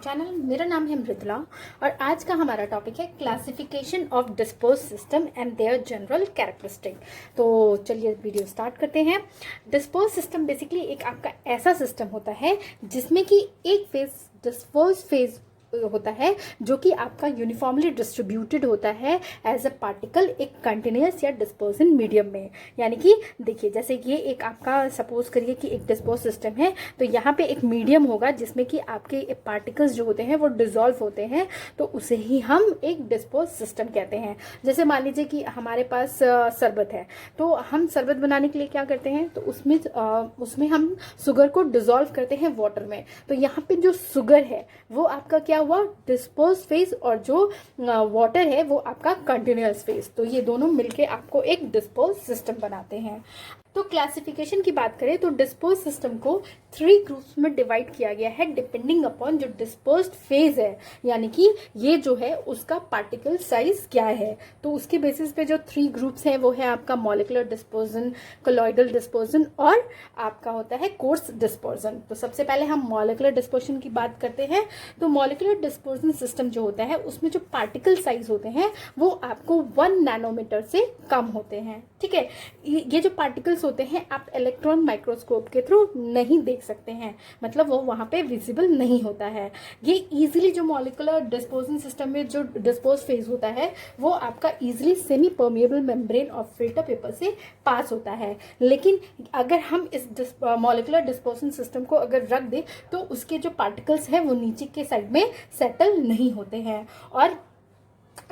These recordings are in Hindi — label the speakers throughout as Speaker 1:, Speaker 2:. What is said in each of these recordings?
Speaker 1: चैनल। मेरा नाम है मृदुला और आज का हमारा टॉपिक है classification of disperse system and their general characteristic. तो चलिए वीडियो स्टार्ट करते हैं। डिस्पोज सिस्टम बेसिकली एक आपका ऐसा सिस्टम होता है जिसमें कि एक फेज डिस्पोज फेज होता है जो कि आपका यूनिफॉर्मली डिस्ट्रीब्यूटेड होता है एज अ पार्टिकल एक कंटिन्यूस या डिस्पर्सन मीडियम में। यानी कि देखिए, जैसे ये एक आपका सपोज करिए कि एक डिस्पोज सिस्टम है, तो यहाँ पे एक मीडियम होगा जिसमें कि आपके पार्टिकल्स जो होते हैं वो डिजॉल्व होते हैं, तो उसे ही हम एक डिस्पोज सिस्टम कहते हैं। जैसे मान लीजिए कि हमारे पास शरबत है, तो हम शरबत बनाने के लिए क्या करते हैं, तो उसमें हम शुगर को डिजॉल्व करते हैं वाटर में। तो यहाँ पे जो शुगर है वो आपका क्या हुआ, डिस्पोज फेज, और जो वाटर है वो आपका कंटिन्यूअस फेज। तो ये दोनों मिलके आपको एक डिस्पोज सिस्टम बनाते हैं। तो क्लासिफिकेशन की बात करें तो डिस्पोज सिस्टम को 3 ग्रुप्स में डिवाइड किया गया है डिपेंडिंग अपॉन जो डिस्पोज्ड फेज है, यानी कि ये जो है उसका पार्टिकल साइज क्या है। तो उसके बेसिस पे जो 3 ग्रुप्स हैं वो है आपका मॉलिक्यूलर डिस्पोजन, कोलॉइडल डिस्पोजन और आपका होता है कोर्स डिस्पोजन। तो सबसे पहले हम मॉलिक्यूलर डिस्पोजन की बात करते हैं। तो मॉलिक्यूलर डिस्पोजन सिस्टम जो होता है उसमें जो पार्टिकल साइज होते हैं वो आपको 1 नैनोमीटर से कम होते हैं। ठीक है, ये जो पार्टिकल्स होते हैं आप इलेक्ट्रॉन माइक्रोस्कोप के थ्रू नहीं देख सकते हैं, मतलब वो वहां पे विजिबल नहीं होता है। ये इजीली जो मॉलिक्यूलर डिस्पोजन सिस्टम में जो डिस्पोज फेज होता है वो आपका इजीली सेमी परमिएबल मेम्ब्रेन और फिल्टर पेपर से पास होता है। लेकिन अगर हम इस मॉलिक्यूलर डिस्पोजन सिस्टम को अगर रख दें तो उसके जो पार्टिकल्स हैं वो नीचे के साइड में सेटल नहीं होते हैं और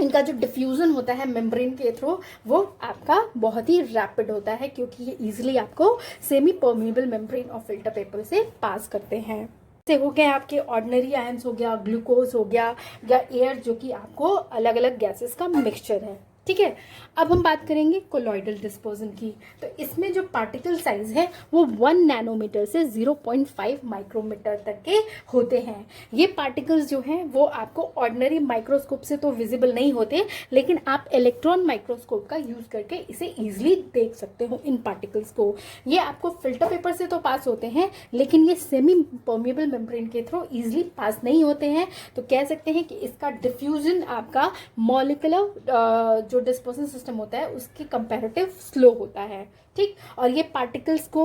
Speaker 1: इनका जो डिफ्यूजन होता है मेम्ब्रेन के थ्रू वो आपका बहुत ही रैपिड होता है, क्योंकि ये इजीली आपको सेमी परमिएबल मेम्ब्रेन और फिल्टर पेपर से पास करते हैं। से हो गए आपके ऑर्डिनरी आयंस, हो गया ग्लूकोज, हो गया या एयर, जो कि आपको अलग अलग गैसेस का मिक्सचर है। ठीक है, अब हम बात करेंगे कोलॉइडल डिस्पोजन की। तो इसमें जो पार्टिकल साइज है वो 1 नैनोमीटर से 0.5 माइक्रोमीटर तक के होते हैं। ये पार्टिकल्स जो हैं वो आपको ऑर्डिनरी माइक्रोस्कोप से तो विजिबल नहीं होते, लेकिन आप इलेक्ट्रॉन माइक्रोस्कोप का यूज करके इसे इजीली देख सकते हो इन पार्टिकल्स को। ये आपको फिल्टर पेपर से तो पास होते हैं, लेकिन ये सेमी परमिएबल मेम्ब्रेन के थ्रू इजीली पास नहीं होते हैं। तो कह सकते हैं कि इसका डिफ्यूजन आपका मॉलिक्यूलर जो डिस्पोजन सिस्टम होता है उसके कंपैरेटिव स्लो होता है। ठीक, और ये पार्टिकल्स को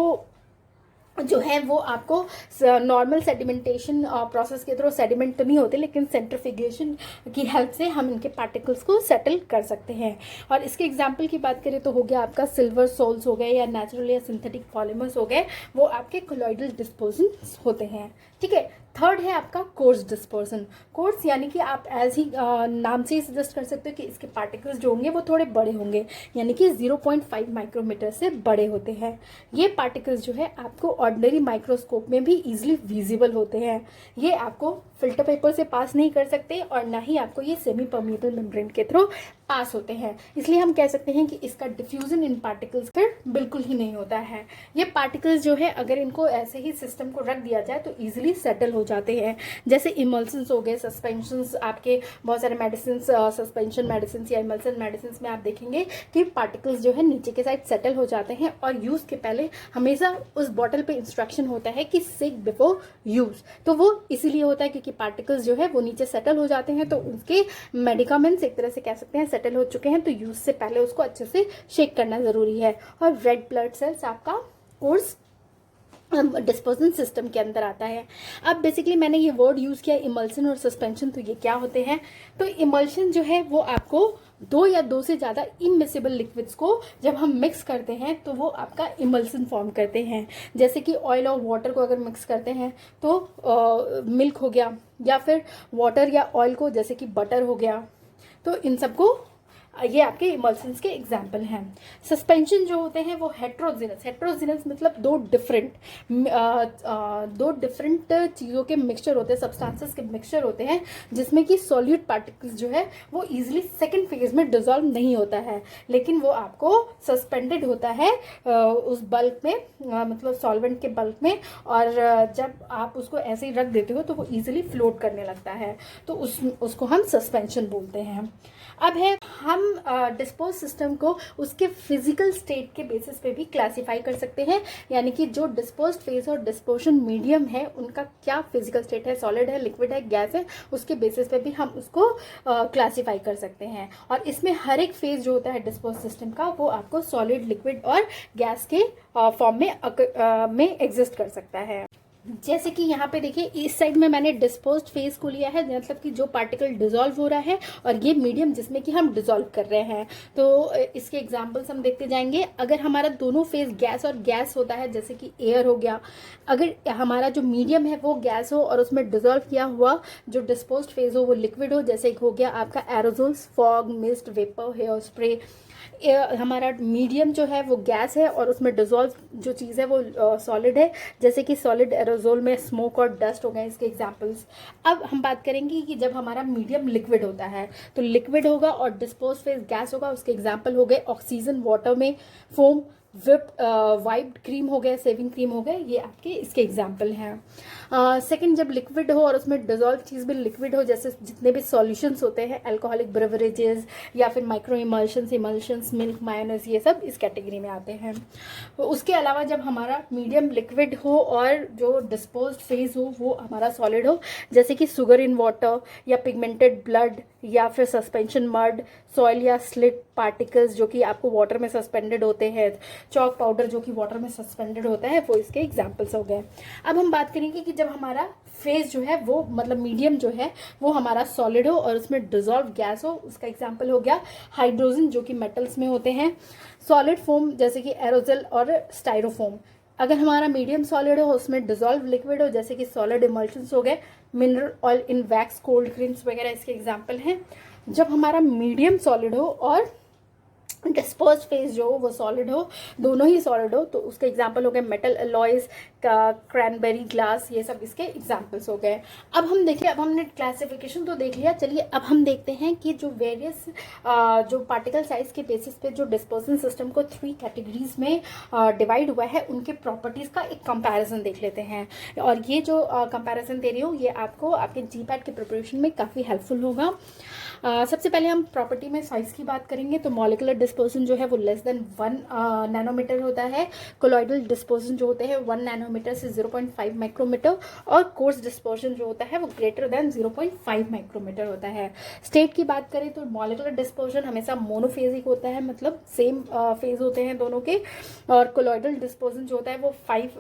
Speaker 1: जो है वो आपको नॉर्मल सेडिमेंटेशन प्रोसेस के थ्रू सेडिमेंट तो नहीं होते, लेकिन सेंट्रीफ्यूगेशन की हेल्प से हम इनके पार्टिकल्स को सेटल कर सकते हैं। और इसके एग्जांपल की बात करें तो हो गया आपका सिल्वर सोल्स हो गए या नेचुरल या सिंथेटिक पॉलीमर्स हो गए, वो आपके कोलॉइडल डिस्पोजन होते हैं। ठीक है, थर्ड है आपका कोर्स डिस्पर्सन। कोर्स यानी कि आप एज ही नाम से ही सजेस्ट कर सकते हो कि इसके पार्टिकल्स जो होंगे वो थोड़े बड़े होंगे, यानी कि 0.5 माइक्रोमीटर से बड़े होते हैं। ये पार्टिकल्स जो है आपको ऑर्डिनरी माइक्रोस्कोप में भी इजीली विजिबल होते हैं। ये आपको फिल्टर पेपर से पास नहीं कर सकते और ना ही आपको ये सेमी परमिएबल मेम्ब्रेन के थ्रू पास होते हैं। इसलिए हम कह सकते हैं कि इसका डिफ्यूजन इन पार्टिकल्स फिर बिल्कुल ही नहीं होता है। ये पार्टिकल्स जो है अगर इनको ऐसे ही सिस्टम को रख दिया जाए तो इजीली सेटल हो जाते हैं। जैसे इमल्सन्स हो गए, सस्पेंशंस, आपके बहुत सारे मेडिसिन, सस्पेंशन मेडिसिन या इमल्सन मेडिसिन में आप देखेंगे कि पार्टिकल्स जो है नीचे के साइड सेटल हो जाते हैं और यूज के पहले हमेशा उस बॉटल पे इंस्ट्रक्शन होता है कि सिक बिफोर यूज। तो वो इसीलिए होता है क्योंकि पार्टिकल्स जो है वो नीचे सेटल हो जाते हैं, तो उनके मेडिकामेंट्स एक तरह से कह सकते हैं सेटल हो चुके हैं, तो यूज से पहले उसको अच्छे से शेक करना जरूरी है। और रेड ब्लड सेल्स आपका कोर्स डिस्पोजन सिस्टम के अंदर आता है। अब बेसिकली मैंने ये वर्ड यूज किया इमल्सन और सस्पेंशन, तो ये क्या होते हैं, तो इमल्शन जो है वो आपको 2 या 2 से ज़्यादा इमिसिबल लिक्विड्स को जब हम मिक्स करते हैं तो वो आपका इमल्सन फॉर्म करते हैं। जैसे कि ऑयल और वाटर को अगर मिक्स करते हैं तो मिल्क हो गया, या फिर वाटर या ऑयल को जैसे कि बटर हो गया, तो इन सबको ये आपके इमल्सन्स के एग्जाम्पल हैं। सस्पेंशन जो होते हैं वो हेट्रोजिनस मतलब दो डिफरेंट चीज़ों के मिक्सचर होते हैं, सब्सटेंसेस के मिक्सचर होते हैं, जिसमें कि सॉल्यूट पार्टिकल्स जो है वो इजीली सेकंड फेज में डिसॉल्व नहीं होता है, लेकिन वो आपको सस्पेंडेड होता है उस बल्क में, मतलब सॉल्वेंट के बल्क में, और जब आप उसको ऐसे ही रख देते हो तो वो इजीली फ्लोट करने लगता है, तो उसको हम सस्पेंशन बोलते हैं। अब है हम डिस्पोज सिस्टम को उसके फिजिकल स्टेट के बेसिस पे भी क्लासिफाई कर सकते हैं, यानी कि जो डिस्पोज्ड फेज और डिस्पोजन मीडियम है उनका क्या फिजिकल स्टेट है, सॉलिड है, लिक्विड है, गैस है, उसके बेसिस पे भी हम उसको क्लासिफाई कर सकते हैं। और इसमें हर एक फेज जो होता है डिस्पोज सिस्टम का वो आपको सॉलिड, लिक्विड और गैस के फॉर्म में एग्जिस्ट कर सकता है। जैसे कि यहाँ पे देखिए इस साइड में मैंने डिस्पोज्ड फेज को लिया है, मतलब कि जो पार्टिकल डिसॉल्व हो रहा है, और ये मीडियम जिसमें कि हम डिसॉल्व कर रहे हैं। तो इसके एग्जांपल्स हम देखते जाएंगे। अगर हमारा दोनों फेज गैस और गैस होता है, जैसे कि एयर हो गया, अगर हमारा जो मीडियम है वो गैस हो और उसमें डिसॉल्व किया हुआ जो डिस्पोज्ड फेज हो वो लिक्विड हो, जैसे हो गया आपका aerosols, fog, mist, vapour, hair spray. हमारा मीडियम जो है वो गैस है और उसमें डिसॉल्व जो चीज़ है वो सॉलिड है, जैसे कि सॉलिड एरोजोल में स्मोक और डस्ट हो गए इसके एग्जांपल्स। अब हम बात करेंगे कि जब हमारा मीडियम लिक्विड होता है तो लिक्विड होगा और डिस्पोज फेज गैस होगा, उसके एग्जांपल हो गए ऑक्सीजन वाटर में, फोम, वाइप्ड क्रीम हो गया, सेविंग क्रीम हो गए, ये आपके इसके एग्जाम्पल हैं। सेकंड, जब लिक्विड हो और उसमें डिसॉल्व चीज़ भी लिक्विड हो, जैसे जितने भी सॉल्यूशंस होते हैं, अल्कोहलिक ब्रेवरेजेस या फिर माइक्रो इमल्शंस, मिल्क, मायोनेज, ये सब इस कैटेगरी में आते हैं। उसके अलावा जब हमारा मीडियम लिक्विड हो और जो डिस्पोज्ड फेज हो वो हमारा सॉलिड हो, जैसे कि शुगर इन वाटर या पिगमेंटेड ब्लड या फिर सस्पेंशन मड, सॉइल या स्लिट पार्टिकल्स जो कि आपको वाटर में सस्पेंडेड होते हैं, चॉक पाउडर जो कि वाटर में सस्पेंडेड होता है, वो इसके एग्जाम्पल्स हो गए। अब हम बात करेंगे कि जब हमारा फेज जो है वो मतलब मीडियम जो है वो हमारा सॉलिड हो और उसमें डिसॉल्व गैस हो, उसका एग्जाम्पल हो गया हाइड्रोजन जो कि मेटल्स में होते हैं, सॉलिड फोम जैसे कि एरोजल और स्टाइरोफोम। अगर हमारा मीडियम सॉलिड हो उसमें डिसॉल्व लिक्विड हो, जैसे कि सॉलिड इमल्शंस हो गए, mineral oil in wax, cold drinks वगैरह इसके एग्जाम्पल हैं। जब हमारा मीडियम सॉलिड हो और डिस्पोज फेज जो वो सॉलिड हो, दोनों ही सॉलिड हो, तो उसके एग्जाम्पल हो गए मेटल अलॉयज, क्रैनबेरी ग्लास, ये सब इसके एग्जाम्पल्स हो गए। अब हम देखिए, अब हमने क्लासिफिकेशन तो देख लिया, चलिए अब हम देखते हैं कि जो वेरियस जो पार्टिकल साइज के बेसिस पे जो डिस्पोजन सिस्टम को 3 कैटेगरीज में डिवाइड हुआ है उनके प्रॉपर्टीज का एक कंपैरिजन देख लेते हैं। और ये जो कंपैरिजन दे रही हूँ ये आपको आपके जीपैट के प्रिपरेशन में काफ़ी हेल्पफुल होगा। सबसे पहले हम प्रॉपर्टी में साइज की बात करेंगे तो मॉलिकुलर डिस्पोजन जो है वो लेस देन 1 नैनोमीटर होता है, कोलॉइडल डिस्पोजन जो होते हैं 1 नैनोमीटर से 0.5 माइक्रोमीटर, और कोर्स डिस्पोजन जो होता है वो ग्रेटर देन 0.5 माइक्रोमीटर होता है। स्टेट की बात करें तो मॉलिकुलर डिस्पोजन हमेशा मोनोफेजिक होता है, मतलब सेम फेज होते हैं दोनों के, और कोलॉइडल डिस्पोजन जो होता है वो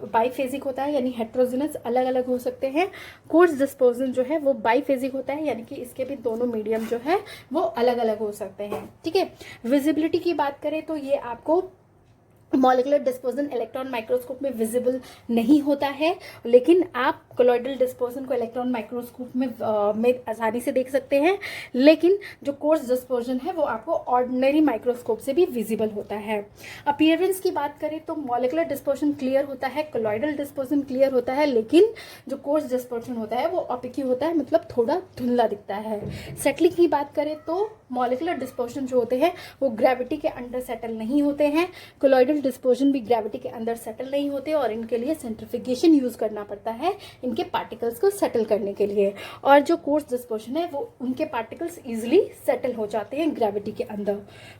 Speaker 1: बाईफेजिक होता है, यानी हेट्रोजिनस अलग अलग हो सकते हैं। कोर्स डिस्पोजन जो है वो बाईफेजिक होता है, यानी कि इसके भी दोनों मीडियम जो है वो अलग अलग हो सकते हैं। ठीक है, विजिबिलिटी की बात करें तो ये आपको मॉलिकुलर डिस्पोजन इलेक्ट्रॉन माइक्रोस्कोप में विजिबल नहीं होता है, लेकिन आप कोलॉइडल डिस्पोजन को इलेक्ट्रॉन माइक्रोस्कोप में आसानी से देख सकते हैं। लेकिन जो कोर्स डिस्पोजन है वो आपको ऑर्डिनरी माइक्रोस्कोप से भी विजिबल होता है। अपीयरेंस की बात करें तो मॉलिकुलर डिस्पोजन क्लियर होता है, कोलॉइडल डिस्पोजन क्लियर होता है, लेकिन जो कोर्स डिस्पोजन होता है वो ऑपिकी होता है, मतलब थोड़ा धुंधला दिखता है। सेटलिंग की बात करें तो मॉलिकुलर डिस्पोजन जो होते हैं वो ग्रेविटी के अंडर सेटल नहीं होते हैं, कोलॉइडल डिस्पोजन भी ग्रेविटी के अंदर सेटल नहीं होते, और इनके लिए सेंट्रिफिकेशन यूज करना पड़ता है इनके पार्टिकल्स को सेटल करने के लिए। और जो कोर्स डिस्पोजन है वो उनके पार्टिकल्स इजीली सेटल हो जाते हैं ग्रेविटी के अंदर।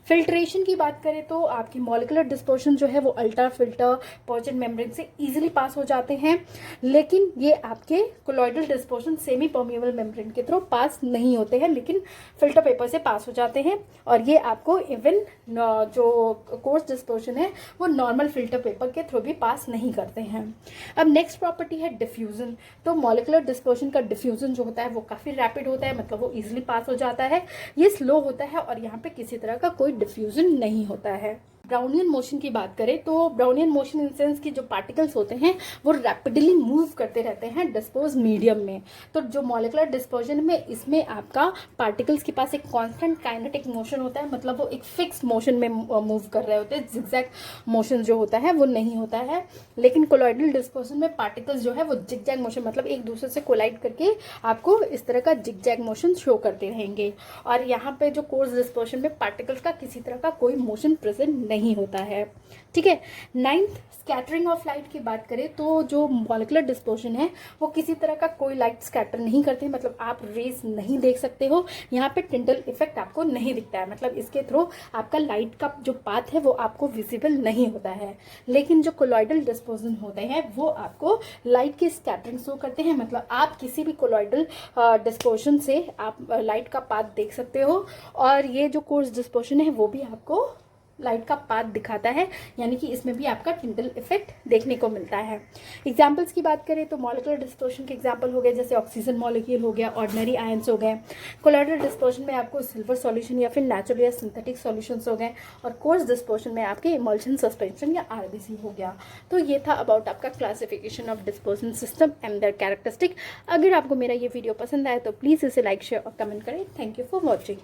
Speaker 1: फिल्ट्रेशन की बात करें तो आपकी मॉलिकुलर डिस्पोजन जो है वो अल्ट्रा फिल्टर पॉइजन मेम्ब्रेन से इजीली पास हो जाते हैं, लेकिन ये आपके colloidal dispersion semi permeable membrane के थ्रू पास नहीं होते हैं, लेकिन फिल्टर पेपर से पास हो जाते हैं। और ये आपको इवन जो कोर्स डिस्पोजन है वो नॉर्मल फिल्टर पेपर के थ्रू भी पास नहीं करते हैं। अब नेक्स्ट प्रॉपर्टी है डिफ्यूजन। तो मॉलिकुलर डिस्पोजन का डिफ्यूजन जो होता है वो काफ़ी रैपिड होता है, मतलब वो इजीली पास हो जाता है। ये स्लो होता है और यहाँ पे किसी तरह का कोई डिफ्यूजन नहीं होता है। ब्राउनियन मोशन की बात करें तो ब्राउनियन मोशन इन सेंस की जो पार्टिकल्स होते हैं वो रैपिडली मूव करते रहते हैं डिस्पोज मीडियम में। तो जो मॉलिकुलर डिस्पोजन में इसमें आपका पार्टिकल्स के पास एक कांस्टेंट काइनेटिक मोशन होता है, मतलब वो एक फिक्स मोशन में मूव कर रहे होते हैं, जिगजैग मोशन जो होता है वो नहीं होता है। लेकिन कोलॉइडल डिस्पर्सन में पार्टिकल्स जो है वो जिगजैग मोशन, मतलब एक दूसरे से कोलाइड करके आपको इस तरह का जिगजैग मोशन शो करते रहेंगे। और यहाँ पे जो कोर्स डिस्पर्सन में पार्टिकल्स का किसी तरह का कोई मोशन प्रेजेंट नहीं होता है। ठीक है। 9th, स्कैटरिंग ऑफ लाइट की बात करें तो जो मॉलिक्यूलर डिस्पर्सन है वो किसी तरह का कोई लाइट स्कैटर नहीं करते, मतलब आप रेज नहीं देख सकते हो। यहाँ पे टिंडल इफेक्ट आपको नहीं दिखता है, मतलब इसके थ्रू आपका लाइट का जो पाथ है वो आपको विजिबल नहीं होता है। लेकिन जो कोलॉइडल डिस्पर्सन होते हैं वो आपको लाइट की स्कैटरिंग शो करते हैं, मतलब आप किसी भी कोलॉइडल डिस्पर्सन से आप लाइट का पाथ देख सकते हो। और ये जो कोर्स डिस्पर्सन है वो भी आपको लाइट का पाथ दिखाता है, यानी कि इसमें भी आपका टिंडल इफेक्ट देखने को मिलता है। एग्जाम्पल्स की बात करें तो मॉलिक्यूलर डिस्पर्सन के एग्जाम्पल हो गए जैसे ऑक्सीजन मॉलिक्यूल हो गया, ऑर्डिनरी आयंस हो गए। कोलॉइडल डिस्पर्सन में आपको सिल्वर सॉल्यूशन या फिर नेचुरल या सिंथेटिक सॉल्यूशंस हो गए। और कोर्स डिस्पर्सन में आपके इमल्शन सस्पेंशन या आरबीसी हो गया। तो ये था अबाउट आपका classification of dispersion system and there characteristic. अगर आपको मेरा ये वीडियो पसंद आए तो प्लीज़ इसे लाइक, शेयर और कमेंट करें। Thank you for watching.